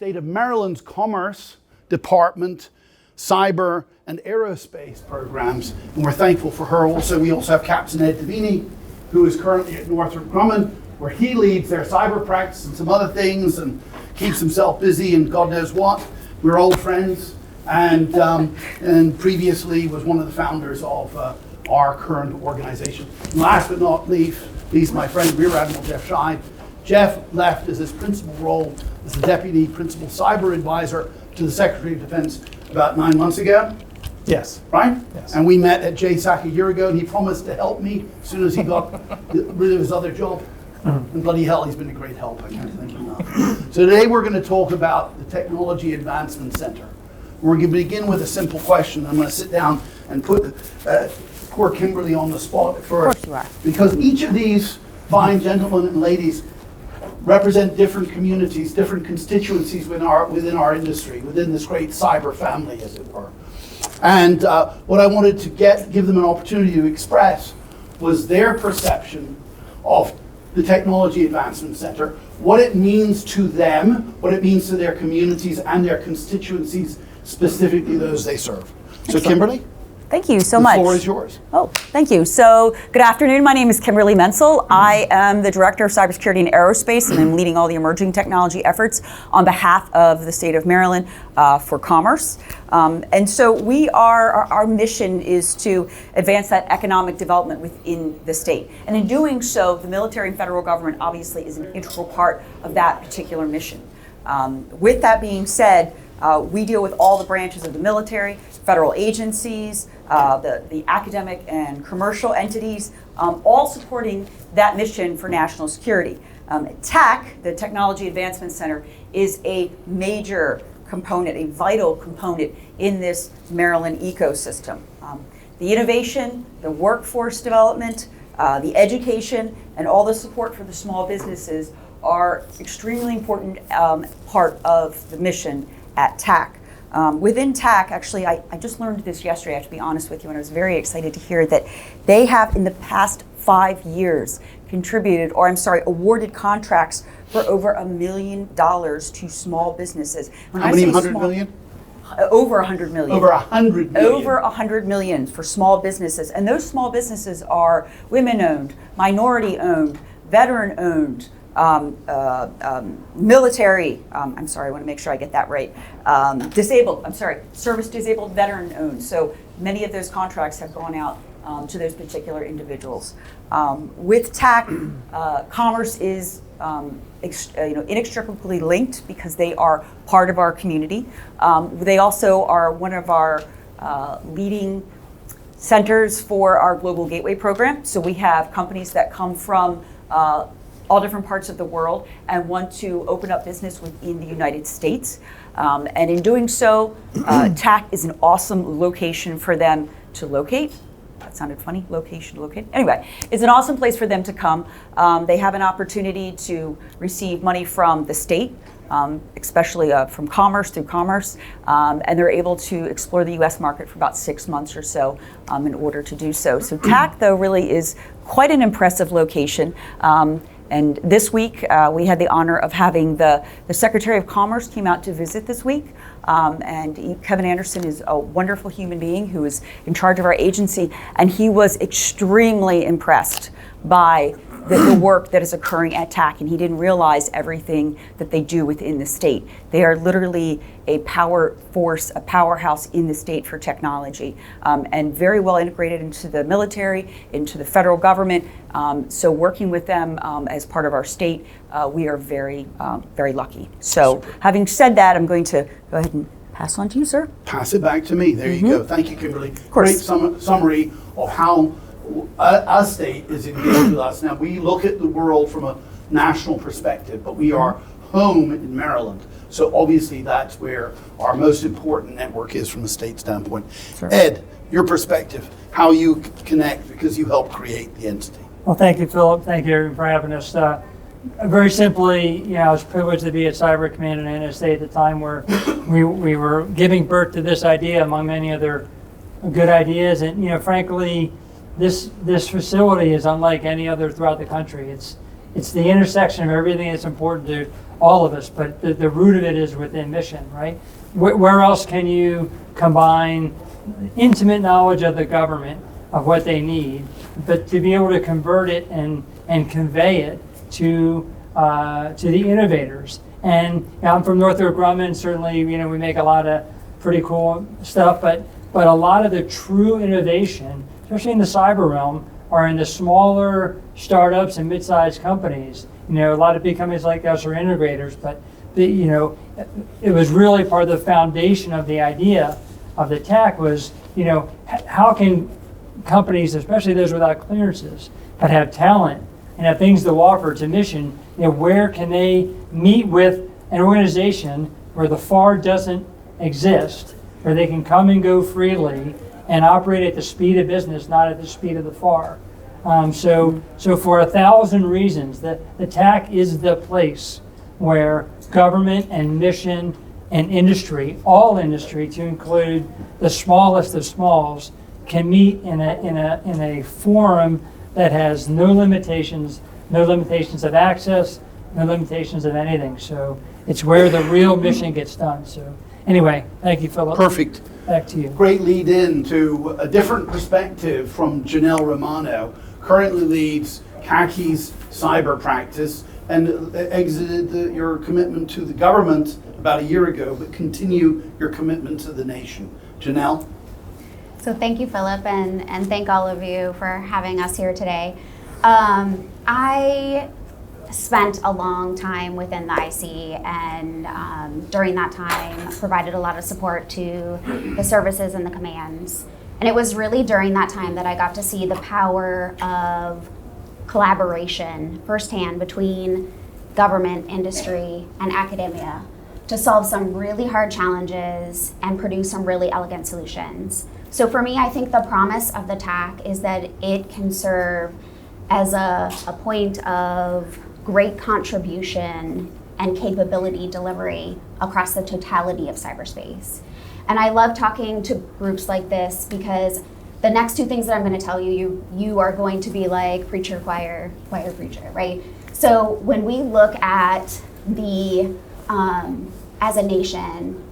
State of Maryland's Commerce Department, Cyber and Aerospace programs, and we're thankful for her. We also have Captain Ed Devinney, who is currently at Northrop Grumman, where he leads their cyber practice and some other things and keeps himself busy and God knows what. We're old friends, and previously was one of the founders of our current organization. And last but not least, my friend Rear Admiral Jeff Scheidt. Jeff left as his principal role as the Deputy Principal Cyber Advisor to the Secretary of Defense about 9 months ago. Yes. Right? Yes. And we met at JSAC a year ago, and he promised to help me as soon as he got rid of his other job. And bloody hell, he's been a great help, I can't thank him enough. So today we're going to talk about the Technology Advancement Center. We're going to begin with a simple question. I'm going to sit down and put poor Kimberly on the spot first. Of course you are. Because each of these fine gentlemen and ladies represent different communities, different constituencies within our industry, within this great cyber family, as it were. And what I wanted to give them an opportunity to express was their perception of the Technology Advancement Center, what it means to them, what it means to their communities and their constituencies, specifically those they serve. So Kimberly? Thank you so much. The floor is yours. Oh, thank you. So, good afternoon. My name is Kimberly Mentzell. I am the Director of Cybersecurity and Aerospace, and I'm leading all the emerging technology efforts on behalf of the state of Maryland for commerce. And so our mission is to advance that economic development within the state. And in doing so, the military and federal government obviously is an integral part of that particular mission. With that being said, we deal with all the branches of the military, federal agencies, the academic and commercial entities, all supporting that mission for national security. TAC, the Technology Advancement Center, is a major component, a vital component in this Maryland ecosystem. The innovation, the workforce development, the education, and all the support for the small businesses are extremely important part of the mission at TAC. Within TAC, actually, I just learned this yesterday, I have to be honest with you, and I was very excited to hear that they have, in the past 5 years, awarded contracts for over $1 million to small businesses. How many hundred million? Over 100 million. Over 100 million. Over 100 million for small businesses. And those small businesses are women-owned, minority-owned, veteran-owned, military, I want to make sure I get that right, service disabled, veteran owned. So many of those contracts have gone out to those particular individuals. With TAC, commerce is inextricably linked because they are part of our community. They also are one of our leading centers for our Global Gateway program. So we have companies that come from all different parts of the world and want to open up business within the United States. And in doing so, TAC is an awesome location for them to locate. That sounded funny, location, locate. Anyway, it's an awesome place for them to come. They have an opportunity to receive money from the state, especially from commerce, through commerce, and they're able to explore the US market for about 6 months or so in order to do so. So TAC, though, really is quite an impressive location. And this week, we had the honor of having the Secretary of Commerce came out to visit this week. And Kevin Anderson is a wonderful human being who is in charge of our agency. And he was extremely impressed by the work that is occurring at TAC. And he didn't realize everything that they do within the state. They are literally a power force, a powerhouse in the state for technology, and very well integrated into the military, into the federal government. So working with them as part of our state, we are very, very lucky. So having said that, I'm going to go ahead and pass on to you, sir. Pass it back to me. There you go. Thank you, Kimberly. Of course. Great summary of how a state is engaged with us. Now, we look at the world from a national perspective, but we are home in Maryland. So obviously that's where our most important network is from a state standpoint. Sure. Ed, your perspective, how you connect, because you helped create the entity. Well, thank you, Philip. Thank you for having us. Very simply, I was privileged to be at Cyber Command in NSA at the time where we were giving birth to this idea among many other good ideas. And frankly, this facility is unlike any other throughout the country. it's the intersection of everything that's important to all of us, but the root of it is within mission, right? Where else can you combine intimate knowledge of the government, of what they need, but to be able to convert it and convey it to the innovators? And I'm from Northrop Grumman. Certainly, we make a lot of pretty cool stuff, but a lot of the true innovation, especially in the cyber realm, are in the smaller startups and mid-sized companies. A lot of big companies like us are integrators, but it was really part of the foundation of the idea of the TAC was, how can companies, especially those without clearances, that have talent and have things to offer to mission, where can they meet with an organization where the FAR doesn't exist, where they can come and go freely and operate at the speed of business, not at the speed of the FAR. So for 1,000 reasons, the TAC is the place where government and mission and industry, all industry, to include the smallest of smalls, can meet in a forum that has no limitations of access, no limitations of anything. So it's where the real mission gets done. So anyway, thank you, Philip. Perfect. Back to you. Great lead in to a different perspective from Janelle Romano, currently leads CACI's cyber practice and exited your commitment to the government about a year ago, but continue your commitment to the nation. Janelle? So thank you, Philip, and thank all of you for having us here today. I spent a long time within the IC, and during that time provided a lot of support to the services and the commands. And it was really during that time that I got to see the power of collaboration firsthand between government, industry, and academia to solve some really hard challenges and produce some really elegant solutions. So for me, I think the promise of the TAC is that it can serve as a point of great contribution and capability delivery across the totality of cyberspace. And I love talking to groups like this because the next two things that I'm going to tell you, you are going to be like preacher, choir, preacher, right? So when we look at the, as a nation,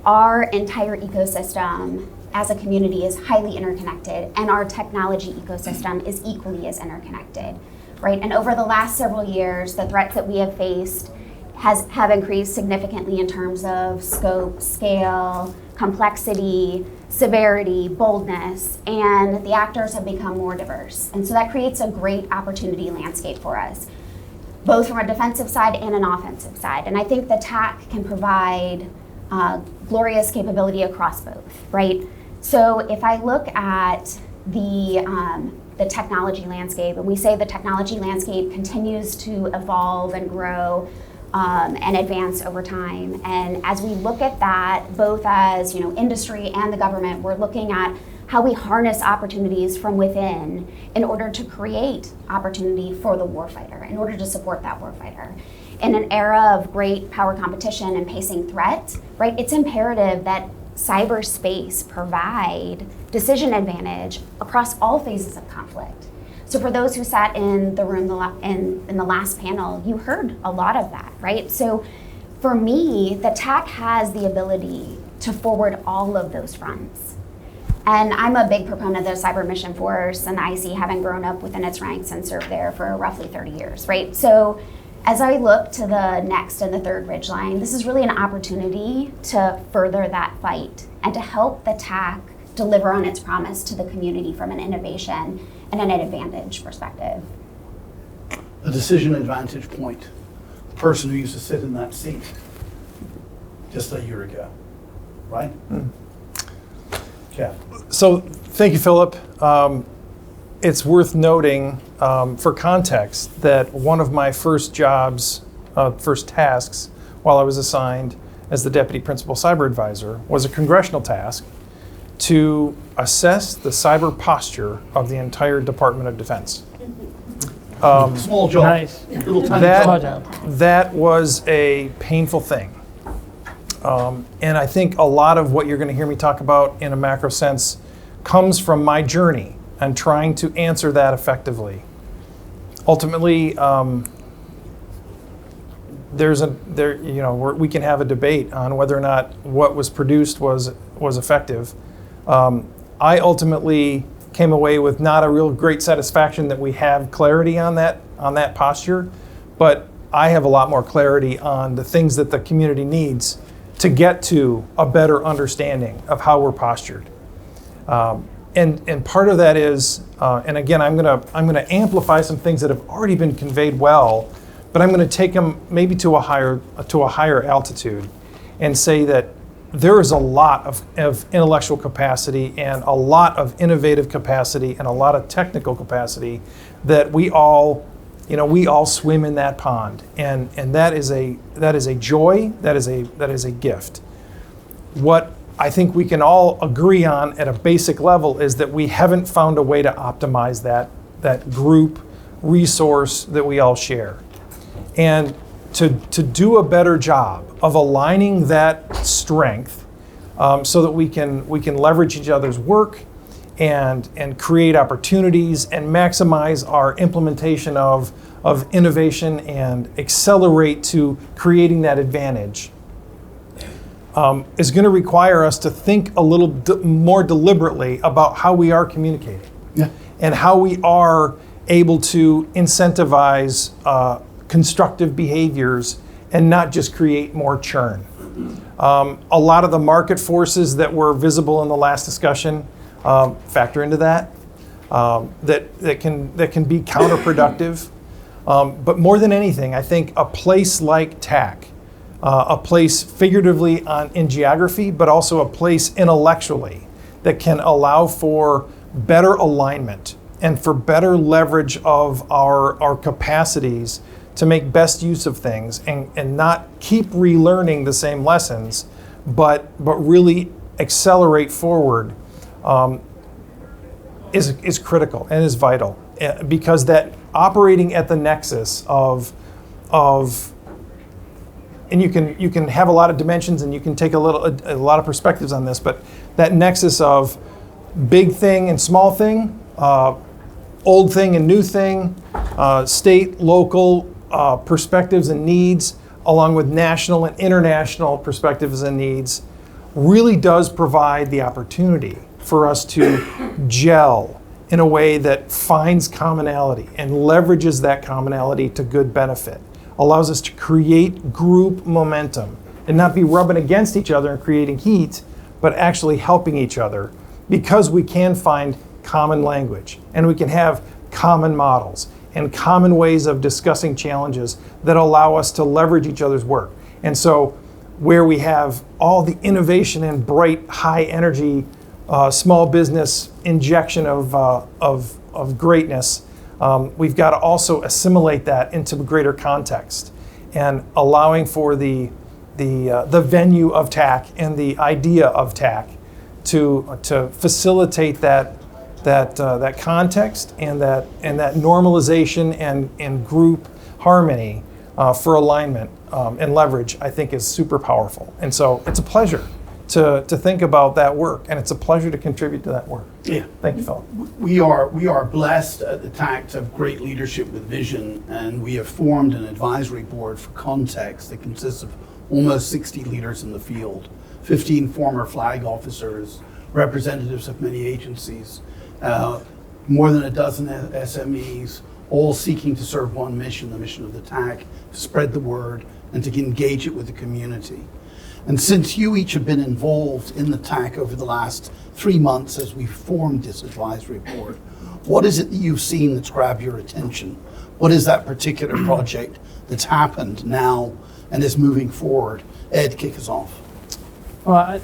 our entire ecosystem as a community is highly interconnected, and our technology ecosystem is equally as interconnected, right? And over the last several years, the threats that we have faced have increased significantly in terms of scope, scale, complexity, severity, boldness, and the actors have become more diverse. And so that creates a great opportunity landscape for us, both from a defensive side and an offensive side. And I think the TAC can provide glorious capability across both, right? So if I look at the technology landscape, and we say the technology landscape continues to evolve and grow and advance over time. And as we look at that, both as industry and the government, we're looking at how we harness opportunities from within in order to create opportunity for the warfighter, in order to support that warfighter. In an era of great power competition and pacing threat, right, it's imperative that cyberspace provide decision advantage across all phases of conflict. So for those who sat in the room in the last panel, you heard a lot of that, right? So for me, the TAC has the ability to forward all of those fronts. And I'm a big proponent of the Cyber Mission Force and the IC, having grown up within its ranks and served there for roughly 30 years, right? So as I look to the next and the third ridgeline, this is really an opportunity to further that fight and to help the TAC deliver on its promise to the community from an innovation and an advantage perspective. A decision advantage point. The person who used to sit in that seat just a year ago, right? Jeff. So thank you, Philip. It's worth noting for context that one of my first jobs, first tasks while I was assigned as the Deputy Principal Cyber Advisor was a congressional task to assess the cyber posture of the entire Department of Defense. Small job. Nice. Little tiny job. That was a painful thing. And I think a lot of what you're going to hear me talk about in a macro sense comes from my journey and trying to answer that effectively. ultimately, we can have a debate on whether or not what was produced was effective. I ultimately came away with not a real great satisfaction that we have clarity on that posture, but I have a lot more clarity on the things that the community needs to get to a better understanding of how we're postured. And part of that is, and again, I'm gonna amplify some things that have already been conveyed well, but I'm going to take them maybe to a higher altitude and say that there is a lot of intellectual capacity and a lot of innovative capacity and a lot of technical capacity that we all swim in that pond, and that is a joy, that is a gift. What I think we can all agree on at a basic level is that we haven't found a way to optimize that group resource that we all share. And to do a better job of aligning that strength so that we can leverage each other's work and create opportunities and maximize our implementation of innovation and accelerate to creating that advantage is going to require us to think a little more deliberately about how we are communicating, and how we are able to incentivize constructive behaviors and not just create more churn. A lot of the market forces that were visible in the last discussion factor into that can be counterproductive. But more than anything, I think a place like TAC, a place figuratively in geography, but also a place intellectually that can allow for better alignment and for better leverage of our capacities to make best use of things and not keep relearning the same lessons, but really accelerate forward is critical and is vital, because that operating at the nexus of and you can have a lot of dimensions and you can take a lot of perspectives on this, but that nexus of big thing and small thing, old thing and new thing, state, local perspectives and needs, along with national and international perspectives and needs, really does provide the opportunity for us to gel in a way that finds commonality and leverages that commonality to good benefit, allows us to create group momentum and not be rubbing against each other and creating heat, but actually helping each other, because we can find common language and we can have common models and common ways of discussing challenges that allow us to leverage each other's work. And so where we have all the innovation and bright, high energy, small business injection of greatness, we've got to also assimilate that into greater context, and allowing for the venue of TAC and the idea of TAC to facilitate that context and that normalization and group harmony for alignment and leverage, I think is super powerful. And so it's a pleasure to think about that work, and it's a pleasure to contribute to that work. Yeah. Thank you, Philip. We are blessed at the TAC to have great leadership with vision, and we have formed an advisory board for context that consists of almost 60 leaders in the field, 15 former flag officers, representatives of many agencies, more than a dozen SMEs, all seeking to serve one mission, the mission of the TAC, to spread the word and to engage it with the community. And since you each have been involved in the TAC over the last 3 months as we formed this advisory board, what is it that you've seen that's grabbed your attention? What is that particular project that's happened now and is moving forward? Ed, kick us off. Well,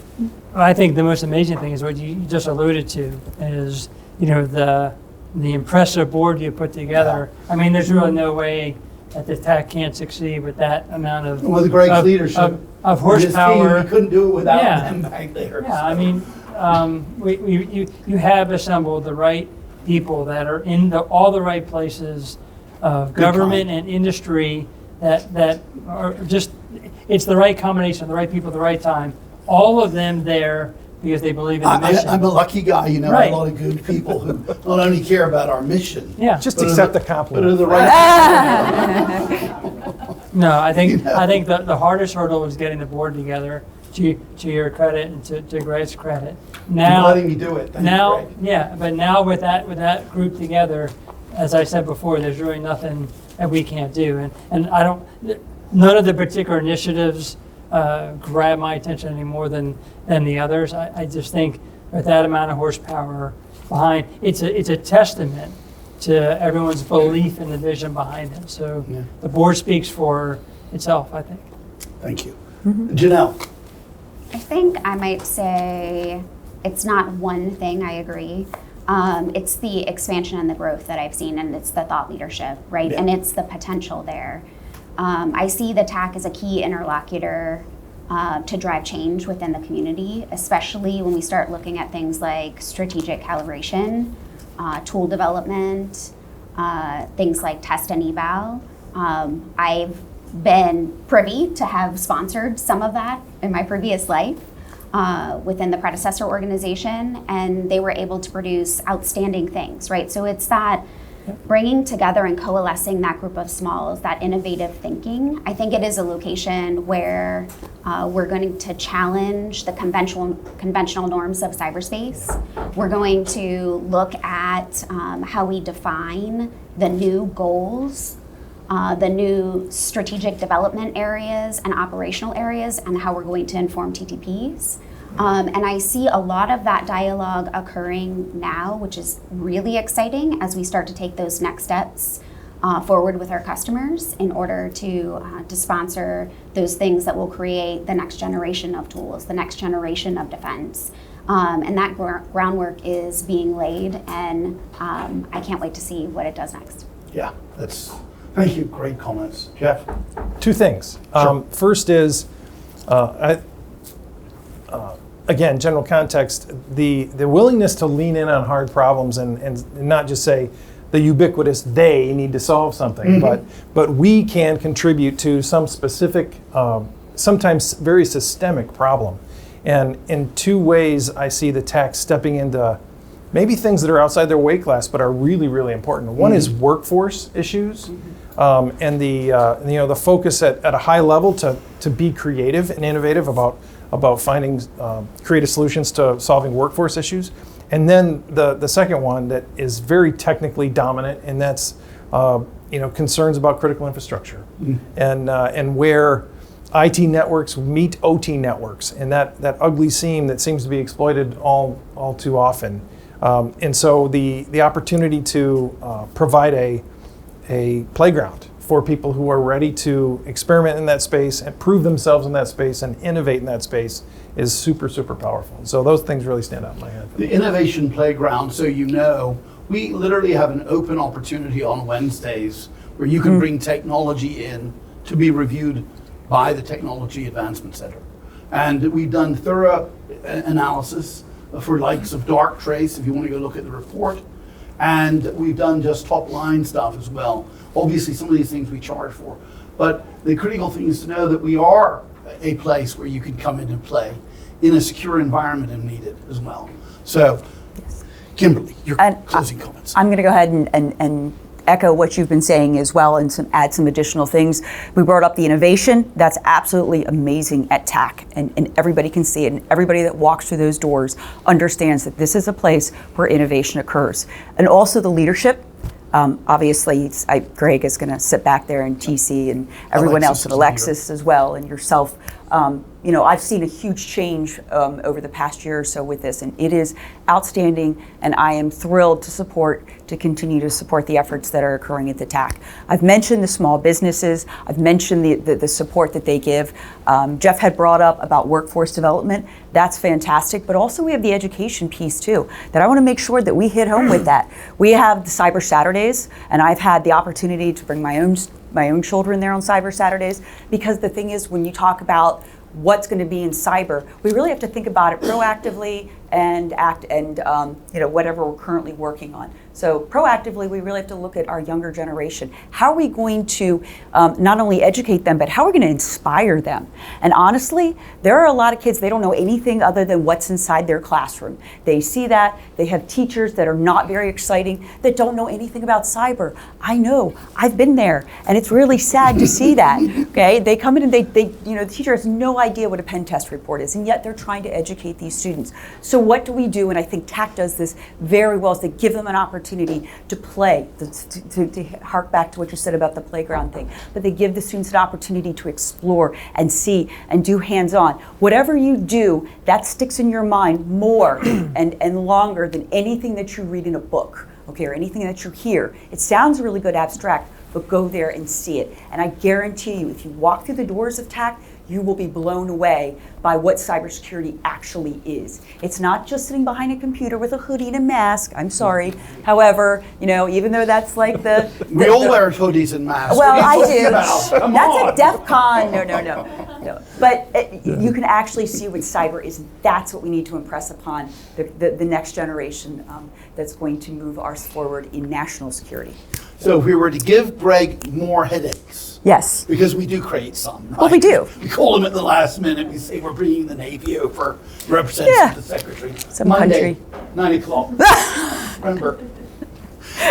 I think the most amazing thing is what you just alluded to, is the impressive board you put together. I mean, there's really no way that the TAC can't succeed with that amount of With Greg's leadership of horsepower. We couldn't do it without them back there. Yeah, I mean, you have assembled the right people that are in all the right places of government and industry that are just, it's the right combination of the right people at the right time. All of them there because they believe in the mission. I'm a lucky guy, you know, Right. a lot of good people who not only care about our mission, Yeah. Just but are accept the but are compliment. the right. No, I think the hardest hurdle was getting the board together. To your credit and to Greg's credit. Now, letting me do it. Thank you, now, Greg. yeah, but now with that group together, as I said before, there's really nothing that we can't do. And I don't. None of the particular initiatives grab my attention any more than the others. I just think with that amount of horsepower behind, it's a testament to everyone's belief in the vision behind it. So Yeah. the board speaks for itself, I think. Thank you. Janelle. I think I might say it's not one thing, I agree. It's the expansion and the growth that I've seen, and it's the thought leadership, right? Yeah. And it's the potential there. I see the TAC as a key interlocutor to drive change within the community, especially when we start looking at things like strategic calibration, tool development, things like test and eval. I've been privy to have sponsored some of that in my previous life within the predecessor organization, and they were able to produce outstanding things, right? So it's that bringing together and coalescing that group of smalls, that innovative thinking. I think it is a location where we're going to challenge the conventional norms of cyberspace. We're going to look at how we define the new goals, the new strategic development areas and operational areas, and how we're going to inform TTPs. And I see a lot of that dialogue occurring now, which is really exciting as we start to take those next steps forward with our customers in order to sponsor those things that will create the next generation of tools, the next generation of defense. And that groundwork is being laid, and I can't wait to see what it does next. Yeah, thank you. Great comments. Jeff? Two things. Sure. First is, again, general context, the willingness to lean in on hard problems and not just say the ubiquitous they need to solve something, but we can contribute to some specific, sometimes very systemic problem. And in two ways, I see the TAC stepping into maybe things that are outside their weight class, but are really, really important. One is workforce issues, and the focus at a high level to be creative and innovative about finding creative solutions to solving workforce issues. And then the second one that is very technically dominant, and that's concerns about critical infrastructure, and where IT networks meet OT networks, and that ugly seam that seems to be exploited all too often. And so the opportunity to provide a playground for people who are ready to experiment in that space and prove themselves in that space and innovate in that space is super, super powerful. So those things really stand out in my head. The Innovation Playground, so you know, we literally have an open opportunity on Wednesdays where you can bring technology in to be reviewed by the Technology Advancement Center. And we've done thorough analysis for likes of Dark Trace, if you want to go look at the report. And we've done just top line stuff as well. Obviously, some of these things we charge for. But the critical thing is to know that we are a place where you can come in and play in a secure environment if needed as well. So, Kimberly, your closing comments. I'm going to go ahead and echo what you've been saying as well, and add some additional things. We brought up the innovation. That's absolutely amazing at TAC, and everybody can see it, and everybody that walks through those doors understands that this is a place where innovation occurs. And also the leadership. Obviously, Greg is going to sit back there, and TC and everyone else at Alexis as well, and yourself. I've seen a huge change over the past year or so with this, and it is outstanding, and I am thrilled to continue to support the efforts that are occurring at the TAC. I've mentioned the small businesses. I've mentioned the support that they give. Jeff had brought up about workforce development. That's fantastic, but also we have the education piece too, that I want to make sure that we hit home with that. We have the Cyber Saturdays, and I've had the opportunity to bring my own children there on Cyber Saturdays, because the thing is, when you talk about what's going to be in cyber, we really have to think about it proactively and act and whatever we're currently working on. So proactively, we really have to look at our younger generation. How are we going to not only educate them, but how are we going to inspire them? And honestly, there are a lot of kids, they don't know anything other than what's inside their classroom. They see that, they have teachers that are not very exciting, that don't know anything about cyber. I know, I've been there, and it's really sad to see that, okay? They come in and they the teacher has no idea what a pen test report is, and yet they're trying to educate these students. So what do we do, and I think TAC does this very well, is to give them an opportunity to play, to hark back to what you said about the playground thing, but they give the students an opportunity to explore and see and do hands-on. Whatever you do, that sticks in your mind more and longer than anything that you read in a book, okay, or anything that you hear. It sounds really good abstract, but go there and see it. And I guarantee you, if you walk through the doors of TAC, you will be blown away by what cybersecurity actually is. It's not just sitting behind a computer with a hoodie and a mask. I'm sorry. However, even though that's like we all wear hoodies and masks. Well, I what are you do. talking about? Come That's on. a DEF CON. No. But you can actually see what cyber is. That's what we need to impress upon the next generation that's going to move ours forward in national security. So if we were to give Greg more headaches, Yes. because we do create some, right? Well, we do. We call him at the last minute. We say we're bringing the Navy over, represents Yeah. the Secretary. Some Monday, country. 9 o'clock. Remember.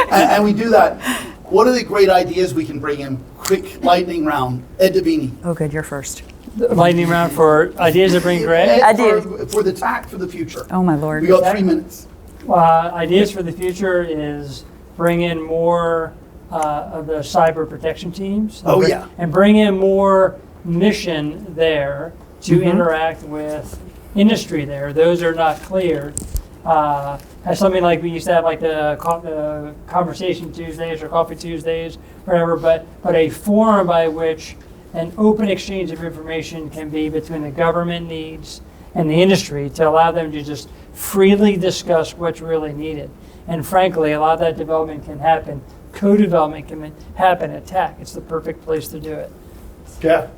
And we do that. What are the great ideas we can bring him? Quick lightning round. Ed Devinney. Oh, good. You're first. Lightning round for ideas to bring Greg. Ed, I do. For the TAC for the future. Oh, my Lord. We got 3 minutes. Ideas for the future is bring in more of the cyber protection teams. Oh, yeah. And bring in more mission there to interact with industry there. Those are not cleared. Has something like we used to have like the Conversation Tuesdays or Coffee Tuesdays, whatever, but a forum by which an open exchange of information can be between the government needs and the industry to allow them to just freely discuss what's really needed. And frankly, a lot of that development can happen. Co-development can happen at TAC. It's the perfect place to do it. Jeff.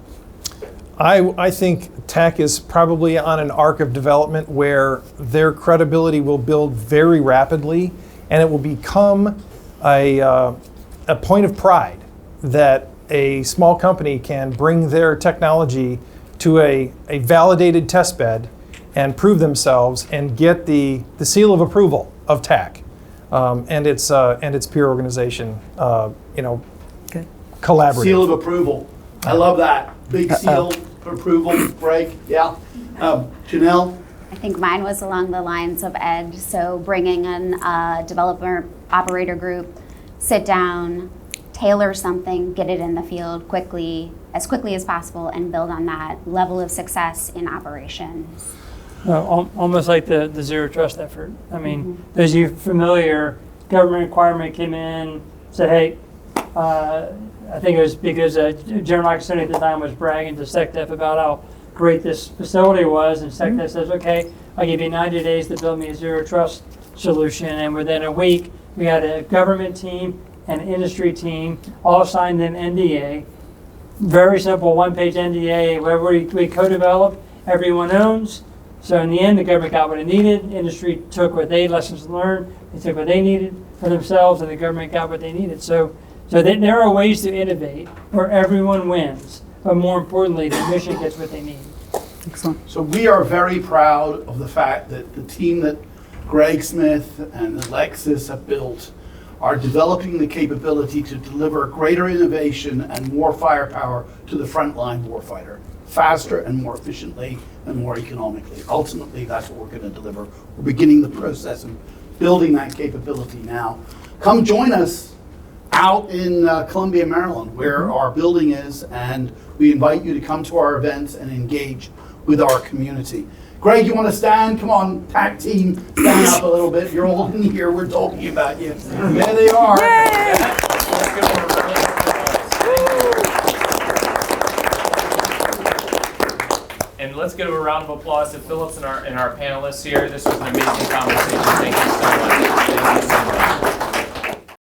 I think TAC is probably on an arc of development where their credibility will build very rapidly, and it will become a point of pride that a small company can bring their technology to a validated test bed and prove themselves and get the seal of approval of TAC and its peer organization, Good. collaborative. Seal of approval. I love that. Big seal of approval. Greg. Yeah. Janelle. I think mine was along the lines of Ed, so bringing in a developer operator group, sit down, tailor something, get it in the field as quickly as possible, and build on that level of success in operations. Almost like the zero trust effort. I mean, those of you familiar, government requirement came in, said, hey, I think it was because General Academy at the time was bragging to SecDef about how great this facility was, and SecDef says, okay, I'll give you 90 days to build me a zero trust solution, and within a week, we had a government team and industry team all signed an NDA. Very simple, one-page NDA, where we co-develop, everyone owns. So in the end, the government got what it needed, industry took what lessons learned, they took what they needed for themselves, and the government got what they needed. So there are ways to innovate where everyone wins, but more importantly, the mission gets what they need. Excellent. So we are very proud of the fact that the team that Greg Smith and Alexis have built are developing the capability to deliver greater innovation and more firepower to the frontline warfighter, faster and more efficiently and more economically. Ultimately, that's what we're going to deliver. We're beginning the process of building that capability now. Come join us out in Columbia, Maryland, where our building is, and we invite you to come to our events and engage with our community. Greg, you want to stand? Come on, TAC team, stand up a little bit. You're all in here. We're talking about you. There they are. Let's give them a round of applause. And let's give a round of applause to Phillips and our panelists here. This was an amazing conversation. Thank you so much. Thank you so much.